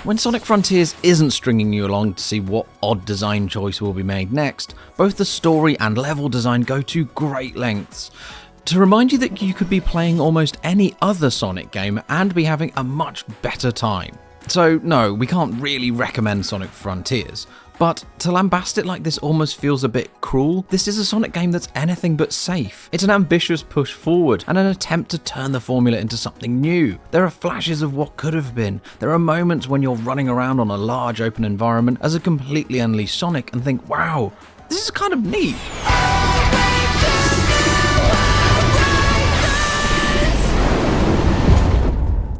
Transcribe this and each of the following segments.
When Sonic Frontiers isn't stringing you along to see what odd design choice will be made next, both the story and level design go to great lengths to remind you that you could be playing almost any other Sonic game and be having a much better time. So no, we can't really recommend Sonic Frontiers, but to lambast it like this almost feels a bit cruel. This is a Sonic game that's anything but safe. It's an ambitious push forward and an attempt to turn the formula into something new. There are flashes of what could have been. There are moments when you're running around on a large open environment as a completely unleashed Sonic and think, wow, this is kind of neat.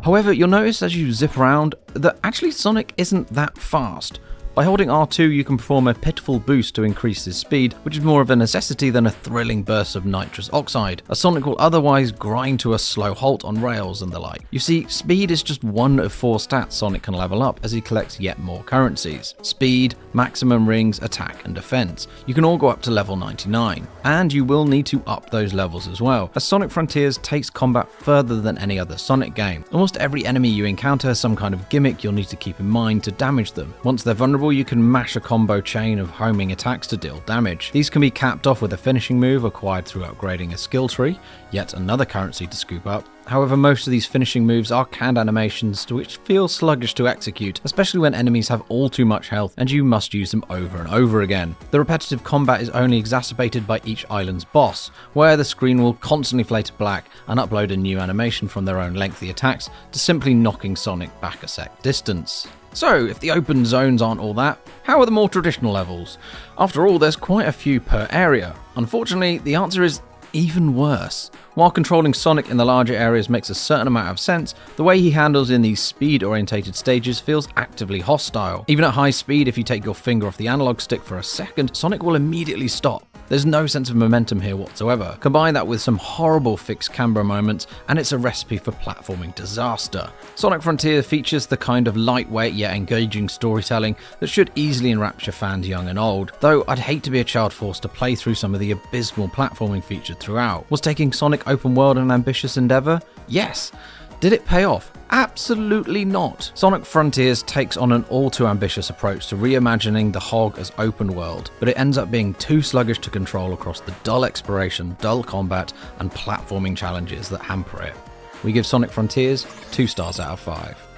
However, you'll notice as you zip around that actually Sonic isn't that fast. By holding R2 you can perform a pitiful boost to increase his speed, which is more of a necessity than a thrilling burst of nitrous oxide. A Sonic will otherwise grind to a slow halt on rails and the like. You see, speed is just one of 4 stats Sonic can level up as he collects yet more currencies. Speed, maximum rings, attack and defense. You can all go up to level 99, and you will need to up those levels as well, as Sonic Frontiers takes combat further than any other Sonic game. Almost every enemy you encounter has some kind of gimmick you'll need to keep in mind to damage them. Once they're vulnerable, you can mash a combo chain of homing attacks to deal damage. These can be capped off with a finishing move acquired through upgrading a skill tree, yet another currency to scoop up. However, most of these finishing moves are canned animations which feel sluggish to execute, especially when enemies have all too much health and you must use them over and over again. The repetitive combat is only exacerbated by each island's boss, where the screen will constantly fade to black and upload a new animation from their own lengthy attacks to simply knocking Sonic back a sec distance. So, if the open zones aren't all that, how are the more traditional levels? After all, there's quite a few per area. Unfortunately, the answer is even worse. While controlling Sonic in the larger areas makes a certain amount of sense, the way he handles in these speed-orientated stages feels actively hostile. Even at high speed, if you take your finger off the analog stick for a second, Sonic will immediately stop. There's no sense of momentum here whatsoever. Combine that with some horrible fixed camera moments, and it's a recipe for platforming disaster. Sonic Frontier features the kind of lightweight yet engaging storytelling that should easily enrapture fans young and old, though I'd hate to be a child forced to play through some of the abysmal platforming featured throughout. Was taking Sonic open world an ambitious endeavour? Yes. Did it pay off? Absolutely not. Sonic Frontiers takes on an all too ambitious approach to reimagining the hog as open world, but it ends up being too sluggish to control across the dull exploration, dull combat, and platforming challenges that hamper it. We give Sonic Frontiers 2 stars out of 5.